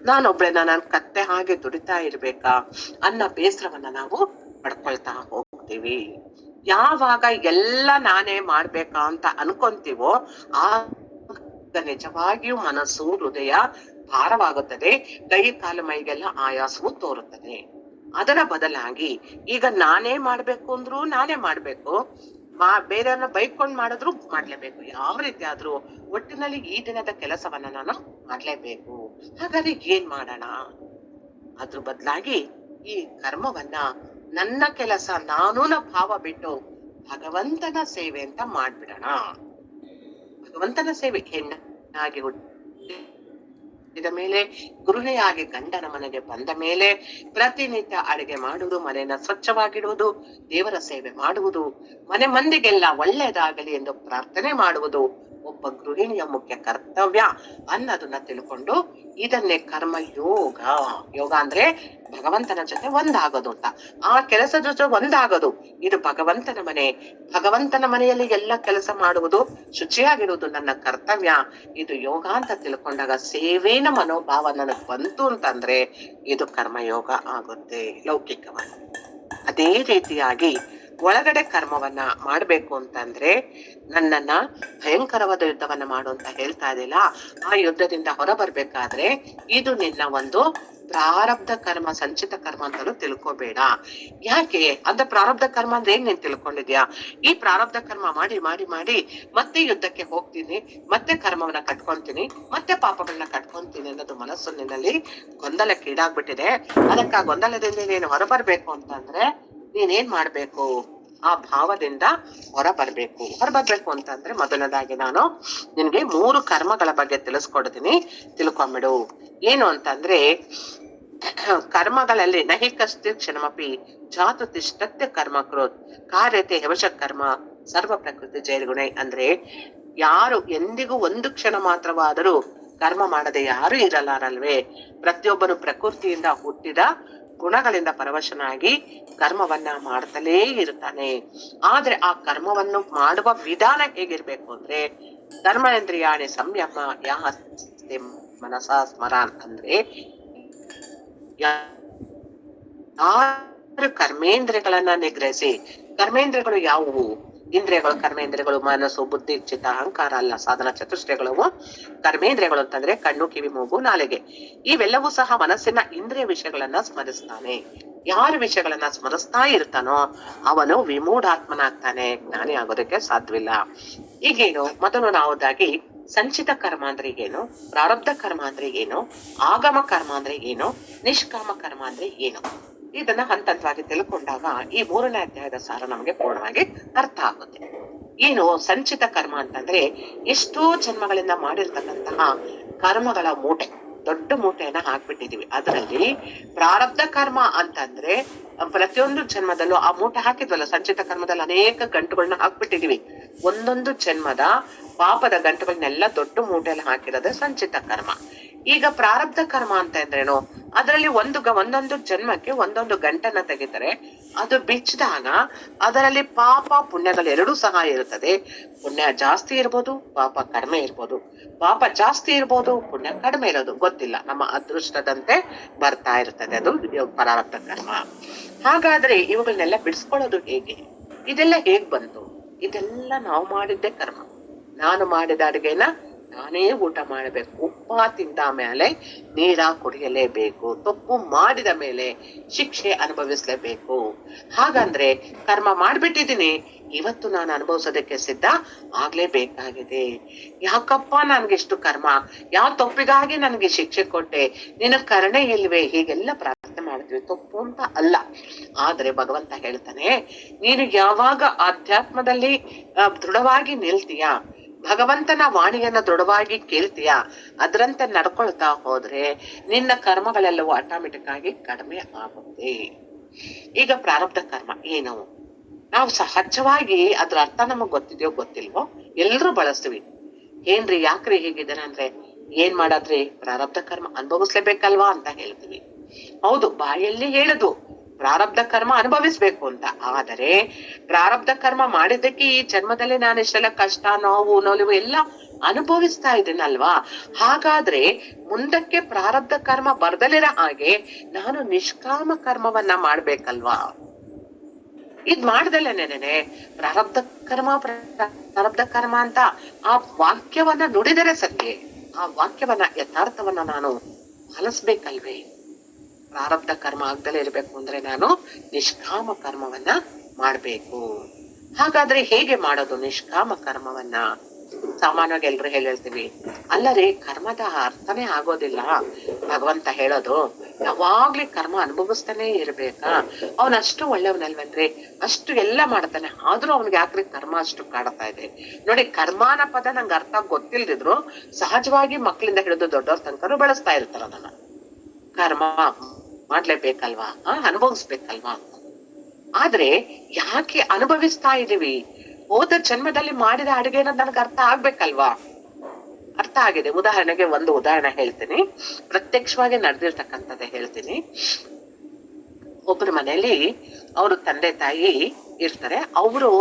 ನಾನೊಬ್ಳೆನ ನಾನ್ ಕತ್ತೆ ಹಾಗೆ ದುಡಿತಾ ಇರ್ಬೇಕಾ ಅನ್ನೋ ಬೇಸರವನ್ನ ನಾವು ಪಡ್ಕೊಳ್ತಾ ಹೋಗ್ತೀವಿ. ಯಾವಾಗ ಎಲ್ಲ ನಾನೇ ಮಾಡ್ಬೇಕಾ ಅಂತ ಅನ್ಕೊಂತೀವೋ ಆಗ ನಿಜವಾಗಿಯೂ ಮನಸ್ಸು ಹೃದಯ ಭಾರವಾಗುತ್ತದೆ, ಕೈ ಕಾಲು ಮೈಗೆಲ್ಲ ಆಯಾಸವು ತೋರುತ್ತದೆ. ಅದರ ಬದಲಾಗಿ ಈಗ ನಾನೇ ಮಾಡ್ಬೇಕು ಅಂದ್ರು ನಾನೇ ಮಾಡ್ಬೇಕು, ಬೇರೆಯವ್ರನ್ನ ಬೈಕೊಂಡ್ ಮಾಡಿದ್ರು ಮಾಡ್ಲೇಬೇಕು, ಯಾವ ರೀತಿ ಆದ್ರೂ ಒಟ್ಟಿನಲ್ಲಿ ಈ ದಿನದ ಕೆಲಸವನ್ನ ನಾನು ಮಾಡ್ಲೇಬೇಕು. ಹಾಗಾದ್ರೆ ಏನ್ ಮಾಡೋಣ? ಅದ್ರ ಬದಲಾಗಿ ಈ ಕರ್ಮವನ್ನ ನನ್ನ ಕೆಲಸ ನಾನೂನ ಭಾವ ಬಿಟ್ಟು ಭಗವಂತನ ಸೇವೆ ಅಂತ ಮಾಡ್ಬಿಡೋಣ. ಭಗವಂತನ ಸೇವೆ, ಹೆಣ್ಣಾಗಿ ಹುಟ್ಟಿದ ಮೇಲೆ, ಗೃಹಿಣಿಯಾಗಿ ಗಂಡನ ಮನೆಗೆ ಬಂದ ಮೇಲೆ ಪ್ರತಿನಿತ್ಯ ಅಡಿಗೆ ಮಾಡುವುದು, ಮನೆಯನ್ನ ಸ್ವಚ್ಛವಾಗಿಡುವುದು, ದೇವರ ಸೇವೆ ಮಾಡುವುದು, ಮನೆ ಮಂದಿಗೆಲ್ಲ ಒಳ್ಳೆಯದಾಗಲಿ ಎಂದು ಪ್ರಾರ್ಥನೆ ಮಾಡುವುದು ಒಬ್ಬ ಗೃಹಿಣಿಯ ಮುಖ್ಯ ಕರ್ತವ್ಯ ಅನ್ನೋದನ್ನ ತಿಳ್ಕೊಂಡು ಇದನ್ನೇ ಕರ್ಮ ಯೋಗ. ಯೋಗ ಅಂದ್ರೆ ಭಗವಂತನ ಜೊತೆ ಒಂದಾಗೋದು ಅಂತ, ಆ ಕೆಲಸದ ಜೊತೆ ಒಂದಾಗೋದು. ಇದು ಭಗವಂತನ ಮನೆ, ಭಗವಂತನ ಮನೆಯಲ್ಲಿ ಎಲ್ಲ ಕೆಲಸ ಮಾಡುವುದು, ಶುಚಿಯಾಗಿರುವುದು ನನ್ನ ಕರ್ತವ್ಯ, ಇದು ಯೋಗ ಅಂತ ತಿಳ್ಕೊಂಡಾಗ ಸೇವೇನ ಮನೋಭಾವ ನನಗ್ ಬಂತು ಅಂತಂದ್ರೆ ಇದು ಕರ್ಮಯೋಗ ಆಗುತ್ತೆ ಲೌಕಿಕವಾಗಿ. ಅದೇ ರೀತಿಯಾಗಿ ಒಳಗಡೆ ಕರ್ಮವನ್ನ ಮಾಡ್ಬೇಕು ಅಂತಂದ್ರೆ, ನನ್ನನ್ನ ಭಯಂಕರವಾದ ಯುದ್ಧವನ್ನ ಮಾಡು ಅಂತ ಹೇಳ್ತಾ ಇದಿಲ್ಲ, ಆ ಯುದ್ಧದಿಂದ ಹೊರ ಬರ್ಬೇಕಾದ್ರೆ ಇದು ನಿನ್ನ ಒಂದು ಪ್ರಾರಬ್ಧ ಕರ್ಮ, ಸಂಚಿತ ಕರ್ಮ ಅಂತಲೂ ತಿಳ್ಕೊಬೇಡ. ಯಾಕೆ ಅಂತ? ಪ್ರಾರಬ್ಧ ಕರ್ಮ ಅಂದ್ರೆ ಏನ್ ನೀನ್ ತಿಳ್ಕೊಂಡಿದ್ಯಾ? ಈ ಪ್ರಾರಬ್ಧ ಕರ್ಮ ಮಾಡಿ ಮಾಡಿ ಮಾಡಿ ಮತ್ತೆ ಯುದ್ಧಕ್ಕೆ ಹೋಗ್ತೀನಿ, ಮತ್ತೆ ಕರ್ಮವನ್ನ ಕಟ್ಕೊಂತೀನಿ, ಮತ್ತೆ ಪಾಪಗಳನ್ನ ಕಟ್ಕೊಂತೀನಿ ಅನ್ನೋದು ಮನಸ್ಸು ನಿನ್ನಲ್ಲಿ ಗೊಂದಲಕ್ಕೆ ಈಡಾಗ್ಬಿಟ್ಟಿದೆ. ಅದಕ್ಕೆ ಆ ಗೊಂದಲದಿಂದ ನೀನು ಹೊರಬರ್ಬೇಕು ಅಂತಂದ್ರೆ ನೀನೇನ್ ಮಾಡ್ಬೇಕು? ಆ ಭಾವದಿಂದ ಹೊರಬರ್ಬೇಕು. ಹೊರಬರ್ಬೇಕು ಅಂತಂದ್ರೆ ಮೊದಲನೇದಾಗಿ ನಾನು ನಿನ್ಗೆ 3 ಕರ್ಮಗಳ ಬಗ್ಗೆ ತಿಳಿಸ್ಕೊಡ್ತೀನಿ, ತಿಳ್ಕೊಂಬಿಡು. ಏನು ಅಂತಂದ್ರೆ, ಕರ್ಮಗಳಲ್ಲಿ ನಹಿ ಕಶ್ಚಿತ್ ಕ್ಷಣಮಪಿ ಜಾತು ತಿಷ್ಠತ್ಯ ಕರ್ಮ ಕೃತ್ ಕಾರ್ಯತೆ ಹವಶ ಕರ್ಮ ಸರ್ವ ಪ್ರಕೃತಿ ಜೈರ್ಗುಣೆ. ಅಂದ್ರೆ ಯಾರು ಎಂದಿಗೂ ಒಂದು ಕ್ಷಣ ಮಾತ್ರವಾದರೂ ಕರ್ಮ ಮಾಡದೆ ಯಾರು ಇರಲಾರಲ್ವೇ? ಪ್ರತಿಯೊಬ್ಬರು ಪ್ರಕೃತಿಯಿಂದ ಹುಟ್ಟಿದ ಗುಣಗಳಿಂದ ಪರವಶನಾಗಿ ಕರ್ಮವನ್ನ ಮಾಡ್ತಲೇ ಇರ್ತಾನೆ. ಆದ್ರೆ ಆ ಕರ್ಮವನ್ನು ಮಾಡುವ ವಿಧಾನ ಹೇಗಿರ್ಬೇಕು ಅಂದ್ರೆ, ಕರ್ಮೇಂದ್ರಿಯಾಣಿ ಸಂಯಮ ಯಾಸ್ತೆ ಮನಸ ಸ್ಮರಾನ್ ಅಂದ್ರೆ, ಯಾರು ಕರ್ಮೇಂದ್ರಿಯಗಳನ್ನ ನಿಗ್ರಹಿಸಿ, ಕರ್ಮೇಂದ್ರಿಯಗಳು ಯಾವುವು? ಇಂದ್ರಿಯಗಳು, ಕರ್ಮೇಂದ್ರಿಯಗಳು ಮನಸ್ಸು, ಬುದ್ಧಿ, ಚಿತ್ತ, ಅಹಂಕಾರ ಅಲ್ಲ, ಸಾಧನ ಚತುಷ್ಟಯಗಳು. ಕರ್ಮೇಂದ್ರಿಯಗಳು ಅಂತಂದ್ರೆ ಕಣ್ಣು, ಕಿವಿ, ಮೂಗು, ನಾಲಿಗೆ. ಇವೆಲ್ಲವೂ ಸಹ ಮನಸ್ಸಿನ ಇಂದ್ರಿಯ ವಿಷಯಗಳನ್ನ ಸ್ಮರಿಸ್ತಾನೆ. ಯಾರು ವಿಷಯಗಳನ್ನ ಸ್ಮರಿಸ್ತಾ ಇರ್ತಾನೋ ಅವನು ವಿಮೂಢಾತ್ಮನಾಗ್ತಾನೆ, ಜ್ಞಾನಿ ಆಗೋದಕ್ಕೆ ಸಾಧ್ಯವಿಲ್ಲ. ಈಗೇನು, ಮೊದಲು ನಾವುದಾಗಿ ಸಂಚಿತ ಕರ್ಮ ಅಂದ್ರೆ ಏನು, ಪ್ರಾರಬ್ಧ ಕರ್ಮ ಅಂದ್ರೆ ಏನು, ಆಗಮ ಕರ್ಮ ಅಂದ್ರೆ ಏನು, ನಿಷ್ಕಾಮ ಕರ್ಮ ಅಂದ್ರೆ ಏನು, ಇದನ್ನ ಹಂತವಾಗಿ ತಿಳ್ಕೊಂಡಾಗ ಈ 3ನೇ ಅಧ್ಯಾಯದ ಸಾರ ನಮಗೆ ಪೂರ್ಣವಾಗಿ ಅರ್ಥ ಆಗುತ್ತೆ. ಏನು ಸಂಚಿತ ಕರ್ಮ ಅಂತಂದ್ರೆ, ಎಷ್ಟೋ ಜನ್ಮಗಳಿಂದ ಮಾಡಿರ್ತಕ್ಕಂತಹ ಕರ್ಮಗಳ ಮೂಟೆ, ದೊಡ್ಡ ಮೂಟೆಯನ್ನ ಹಾಕ್ಬಿಟ್ಟಿದೀವಿ. ಅದರಲ್ಲಿ ಪ್ರಾರಬ್ಧ ಕರ್ಮ ಅಂತಂದ್ರೆ ಪ್ರತಿಯೊಂದು ಜನ್ಮದಲ್ಲೂ ಆ ಮೂಟೆ ಹಾಕಿದ್ವಲ್ಲ, ಸಂಚಿತ ಕರ್ಮದಲ್ಲಿ ಅನೇಕ ಗಂಟುಗಳನ್ನ ಹಾಕ್ಬಿಟ್ಟಿದೀವಿ. ಒಂದೊಂದು ಜನ್ಮದ ಪಾಪದ ಗಂಟುಗಳನ್ನೆಲ್ಲ ದೊಡ್ಡ ಮೂಟೆಯಲ್ಲಿ ಹಾಕಿರೋದೇ ಸಂಚಿತ ಕರ್ಮ. ಈಗ ಪ್ರಾರಬ್ಧ ಕರ್ಮ ಅಂತ ಅಂದ್ರೇನು, ಅದರಲ್ಲಿ ಒಂದೊಂದು ಜನ್ಮಕ್ಕೆ ಒಂದೊಂದು ಗಂಟನ್ನ ತೆಗಿತಾರೆ. ಅದು ಬಿಚ್ಚಿದಾಗ ಅದರಲ್ಲಿ ಪಾಪ ಪುಣ್ಯಗಳೆರಡೂ ಸಹ ಇರುತ್ತದೆ. ಪುಣ್ಯ ಜಾಸ್ತಿ ಇರ್ಬೋದು, ಪಾಪ ಕಡಿಮೆ ಇರ್ಬೋದು. ಪಾಪ ಜಾಸ್ತಿ ಇರ್ಬೋದು, ಪುಣ್ಯ ಕಡಿಮೆ ಇರೋದು ಗೊತ್ತಿಲ್ಲ, ನಮ್ಮ ಅದೃಷ್ಟದಂತೆ ಬರ್ತಾ ಇರ್ತದೆ ಅದು ಪ್ರಾರಬ್ಧ ಕರ್ಮ. ಹಾಗಾದ್ರೆ ಇವುಗಳನ್ನೆಲ್ಲ ಬಿಡಿಸ್ಕೊಳ್ಳೋದು ಹೇಗೆ? ಇದೆಲ್ಲ ಹೇಗ್ ಬಂತು? ಇದೆಲ್ಲ ನಾವು ಮಾಡಿದ್ದೆ ಕರ್ಮ. ನಾನು ಮಾಡಿದ ಅಡುಗೆನ ನಾನೇ ಊಟ ಮಾಡಬೇಕು. ಉಪ್ಪ ತಿಂದ ಮೇಲೆ ನೀರ ಕುಡಿಯಲೇಬೇಕು. ತಪ್ಪು ಮಾಡಿದ ಮೇಲೆ ಶಿಕ್ಷೆ ಅನುಭವಿಸ್ಲೇಬೇಕು. ಹಾಗಂದ್ರೆ ಕರ್ಮ ಮಾಡ್ಬಿಟ್ಟಿದ್ದೀನಿ, ಇವತ್ತು ನಾನು ಅನುಭವಿಸೋದಕ್ಕೆ ಸಿದ್ಧ ಆಗ್ಲೇಬೇಕಾಗಿದೆ. ಯಾಕಪ್ಪ ನನ್ಗೆಷ್ಟು ಕರ್ಮ, ಯಾವ ತಪ್ಪಿಗಾಗಿ ನನ್ಗೆ ಶಿಕ್ಷೆ ಕೊಟ್ಟೆ, ನಿನ್ನ ಕರುಣೆ ಇಲ್ವೇ? ಹೀಗೆಲ್ಲ ಪ್ರಾರ್ಥನೆ ಮಾಡ್ತೀವಿ. ತಪ್ಪು ಅಂತ ಅಲ್ಲ, ಆದ್ರೆ ಭಗವಂತ ಹೇಳ್ತಾನೆ, ನೀನು ಯಾವಾಗ ಆಧ್ಯಾತ್ಮದಲ್ಲಿ ದೃಢವಾಗಿ ನಿಲ್ತೀಯ, ಭಗವಂತನ ವಾಣಿಯನ್ನ ದೃಢವಾಗಿ ಕೇಳ್ತೀಯ, ಅದರಂತೆ ನಡ್ಕೊಳ್ತಾ ಹೋದ್ರೆ ನಿನ್ನ ಕರ್ಮಗಳೆಲ್ಲವೂ ಆಟೋಮೆಟಿಕ್ ಆಗಿ ಕಡಿಮೆ ಆಗುತ್ತೆ. ಈಗ ಪ್ರಾರಬ್ಧ ಕರ್ಮ ಏನು? ನಾವು ಸಹಜವಾಗಿ ಅದ್ರ ಅರ್ಥ ನಮಗ್ ಗೊತ್ತಿದೆಯೋ ಗೊತ್ತಿಲ್ವೋ ಎಲ್ರೂ ಬಳಸ್ತೀವಿ. ಏನ್ರಿ ಯಾಕ್ರಿ ಹೀಗಿದ್ದಾನೆ ಅಂದ್ರೆ, ಏನ್ ಮಾಡಾದ್ರಿ, ಪ್ರಾರಬ್ಧ ಕರ್ಮ ಅನುಭವಿಸ್ಲೇಬೇಕಲ್ವಾ ಅಂತ ಹೇಳ್ತೀವಿ. ಹೌದು, ಬಾಯಲ್ಲಿ ಹೇಳುದು ಪ್ರಾರಬ್ಧ ಕರ್ಮ ಅನುಭವಿಸ್ಬೇಕು ಅಂತ. ಆದರೆ ಪ್ರಾರಬ್ಧ ಕರ್ಮ ಮಾಡಿದ್ದಕ್ಕೆ ಈ ಜನ್ಮದಲ್ಲಿ ನಾನು ಇಷ್ಟೆಲ್ಲ ಕಷ್ಟ, ನೋವು, ನಲಿವು ಎಲ್ಲ ಅನುಭವಿಸ್ತಾ ಇದ್ದೀನಲ್ವಾ? ಹಾಗಾದ್ರೆ ಮುಂದಕ್ಕೆ ಪ್ರಾರಬ್ಧ ಕರ್ಮ ಬರ್ದಲಿರೋ ಹಾಗೆ ನಾನು ನಿಷ್ಕಾಮ ಕರ್ಮವನ್ನ ಮಾಡ್ಬೇಕಲ್ವಾ? ಇದ್ ಮಾಡ್ದಲ್ಲೇನೆ ಪ್ರಾರಬ್ಧ ಕರ್ಮ ಅಂತ ಆ ವಾಕ್ಯವನ್ನ ನುಡಿದರೆ ಸತ್ಯ, ಆ ವಾಕ್ಯವನ್ನ ಯಥಾರ್ಥವನ್ನ ನಾನು ಪಾಲಿಸ್ಬೇಕಲ್ವೇ? ಪ್ರಾರಬ್ಧ ಕರ್ಮ ಆಗ್ದಲೇ ಇರ್ಬೇಕು ಅಂದ್ರೆ ನಾನು ನಿಷ್ಕಾಮ ಕರ್ಮವನ್ನ ಮಾಡ್ಬೇಕು. ಹಾಗಾದ್ರೆ ಹೇಗೆ ಮಾಡೋದು ನಿಷ್ಕಾಮ ಕರ್ಮವನ್ನ? ಸಾಮಾನ್ಯವಾಗಿ ಎಲ್ರು ಹೇಳ್ತೀವಿ, ಅಲ್ಲರಿ ಕರ್ಮದ ಅರ್ಥನೇ ಆಗೋದಿಲ್ಲ. ಭಗವಂತ ಹೇಳೋದು ಯಾವಾಗ್ಲಿ ಕರ್ಮ ಅನುಭವಿಸ್ತಾನೆ ಇರ್ಬೇಕಾ? ಅವನಷ್ಟು ಒಳ್ಳೆಯವನಲ್ವನ್ರಿ, ಅಷ್ಟು ಎಲ್ಲ ಮಾಡ್ತಾನೆ, ಆದ್ರೂ ಅವ್ನಿಗೆ ಯಾಕ್ರಿ ಕರ್ಮ ಅಷ್ಟು ಕಾಡ್ತಾ ಇದೆ? ನೋಡಿ, ಕರ್ಮಾನ ಪದ ನಂಗೆ ಅರ್ಥ ಗೊತ್ತಿಲ್ದಿದ್ರು ಸಹಜವಾಗಿ ಮಕ್ಕಳಿಂದ ಹಿಡಿದು ದೊಡ್ಡವ್ರ ತನಕರು ಬಳಸ್ತಾ ಇರ್ತಾರ ಅದನ್ನ. ಕರ್ಮ ಮಾಡ್ಲೇಬೇಕಲ್ವಾ, ಅನುಭವಿಸ್ಬೇಕಲ್ವಾ? ಆದ್ರೆ ಯಾಕೆ ಅನುಭವಿಸ್ತಾ ಇದೀವಿ? ಹೋದ ಜನ್ಮದಲ್ಲಿ ಮಾಡಿದ ಅಡುಗೆನ ನನಗೆ ಅರ್ಥ ಆಗ್ಬೇಕಲ್ವಾ? ಅರ್ಥ ಆಗಿದೆ. ಉದಾಹರಣೆಗೆ ಒಂದು ಉದಾಹರಣೆ ಹೇಳ್ತೀನಿ, ಪ್ರತ್ಯಕ್ಷವಾಗಿ ನಡೆದಿರ್ತಕ್ಕಂಥದ್ದೇ ಹೇಳ್ತೀನಿ. ಒಬ್ಬರ ಮನೆಯಲ್ಲಿ ಅವರು ತಂದೆ ತಾಯಿ ಇರ್ತಾರೆ. ಅವರು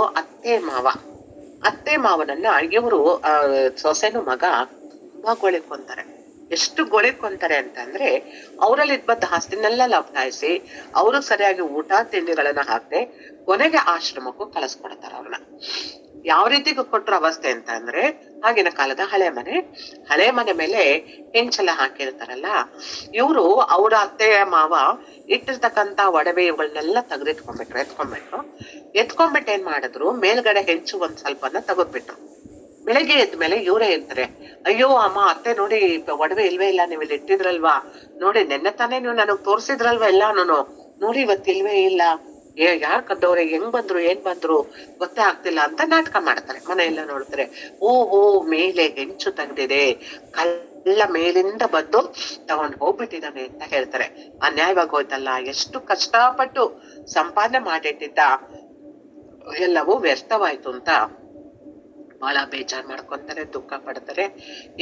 ಅತ್ತೆ ಮಾವನನ್ನ ಇವರು ಸೊಸೆನು ಮಗ ತುಂಬಾ ಗೊಳಿಕೊಂತಾರೆ. ಎಷ್ಟು ಗೊಳಿಕೊಂತಾರೆ ಅಂತಂದ್ರೆ, ಅವರಲ್ಲಿ ಇದ್ದ ಆಸ್ತಿನೆಲ್ಲ ಲಪಟಾಯಿಸಿ ಅವರು ಸರಿಯಾಗಿ ಊಟ ತಿಂಡಿಗಳನ್ನ ಹಾಕದೆ ಕೊನೆಗೆ ಆಶ್ರಮಕ್ಕೂ ಕಳಿಸ್ಕೊಡ್ತಾರೆ ಅವ್ರನ್ನ. ಯಾವ ರೀತಿ ಕೊಟ್ರ ಅವಸ್ಥೆ ಅಂತ ಅಂದ್ರೆ, ಆಗಿನ ಕಾಲದ ಹಳೆ ಮನೆ ಮೇಲೆ ಹೆಂಚೆಲ್ಲ ಹಾಕಿರ್ತಾರಲ್ಲ, ಇವರು ಅವ್ರ ಅತ್ತೆಯ ಮಾವ ಇಟ್ಟಿರ್ತಕ್ಕಂತ ಒಡವೆ ಇವುಗಳನ್ನೆಲ್ಲ ಎತ್ಕೊಂಡ್ಬಿಟ್ಟು ಏನ್ ಮಾಡಿದ್ರು, ಮೇಲ್ಗಡೆ ಹೆಂಚು ಒಂದ್ ಸ್ವಲ್ಪನ ತೆಗೆದ್ಬಿಟ್ರು. ಬೆಳಗ್ಗೆ ಎದ್ಮೇಲೆ ಇವರೇ ಇರ್ತಾರೆ, ಅಯ್ಯೋ ಅಮ್ಮ ಅತ್ತೆ ನೋಡಿ ಒಡವೆ ಇಲ್ವೇ ಇಲ್ಲ, ನೀವು ಇಲ್ಲಿ ಇಟ್ಟಿದ್ರಲ್ವಾ, ನೋಡಿ ನೆನ್ನೆ ತಾನೇ ನೀವು ನನಗ್ ತೋರ್ಸಿದ್ರಲ್ವಾ ಎಲ್ಲಾನು, ನೋಡಿ ಇವತ್ತಿಲ್ವೇ ಇಲ್ಲ, ಯಾರ್ ಕದ್ದವ್ರೆ, ಹೆಂಗ್ ಬಂದ್ರು ಏನ್ ಬಂದ್ರು ಗೊತ್ತೇ ಆಗ್ತಿಲ್ಲ ಅಂತ ನಾಟಕ ಮಾಡ್ತಾರೆ. ಮನೆಯೆಲ್ಲ ನೋಡ್ತಾರೆ, ಓಹೋ ಮೇಲೆ ಹೆಂಚು ತೆಗ್ದಿದೆ, ಕಳ್ಳ ಮೇಲಿಂದ ಬಂದು ತಗೊಂಡ್ ಹೋಗ್ಬಿಟ್ಟಿದ್ದಾನೆ ಅಂತ ಹೇಳ್ತಾರೆ. ಅನ್ಯಾಯವಾಗಿ ಹೋಯ್ತಲ್ಲ, ಎಷ್ಟು ಕಷ್ಟಪಟ್ಟು ಸಂಪಾದನೆ ಮಾಡಿಟ್ಟಿದ್ದ ಎಲ್ಲವೂ ವ್ಯರ್ಥವಾಯ್ತು ಅಂತ ಬಹಳ ಬೇಜಾರ್ ಮಾಡ್ಕೊಂತಾರೆ, ದುಃಖ ಪಡ್ತಾರೆ.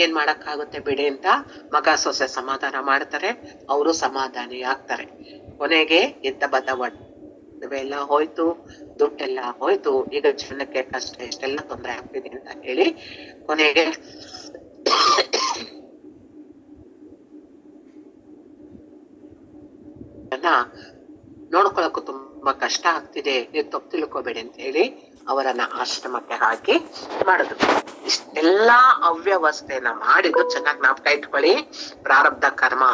ಏನ್ ಮಾಡಕ್ಕಾಗುತ್ತೆ ಬಿಡಿ ಅಂತ ಮಗ ಸೊಸೆ ಸಮಾಧಾನ ಮಾಡ್ತಾರೆ, ಅವರು ಸಮಾಧಾನಿ ಆಗ್ತಾರೆ. ಕೊನೆಗೆ ಇದ್ದ ಬದ್ದ ಒಡವೆ ಎಲ್ಲ ಹೋಯ್ತು, ದುಡ್ಡೆಲ್ಲ ಹೋಯ್ತು. ಈಗ ಜೀವನಕ್ಕೆ ಕಷ್ಟ ಎಷ್ಟೆಲ್ಲ ತೊಂದರೆ ಆಗ್ತಿದೆ ಅಂತ ಹೇಳಿ ಕೊನೆಗೆ ನೋಡ್ಕೊಳಕ್ಕೂ ತುಂಬಾ ಕಷ್ಟ ಆಗ್ತಿದೆ, ನೀವು ತಪ್ಪು ತಿಳ್ಕೊಬೇಡಿ ಅಂತ ಹೇಳಿ ಅವರನ್ನ ಆಶ್ರಮಕ್ಕೆ ಹಾಕಿ ಮಾಡಿದ್ರು. ಇಷ್ಟೆಲ್ಲಾ ಅವ್ಯವಸ್ಥೆನ ಮಾಡಿದ್ದು ಚೆನ್ನಾಗಿ ಜ್ಞಾಪಕ ಇಟ್ಕೊಳ್ಳಿ, ಪ್ರಾರಬ್ಧ ಕರ್ಮ.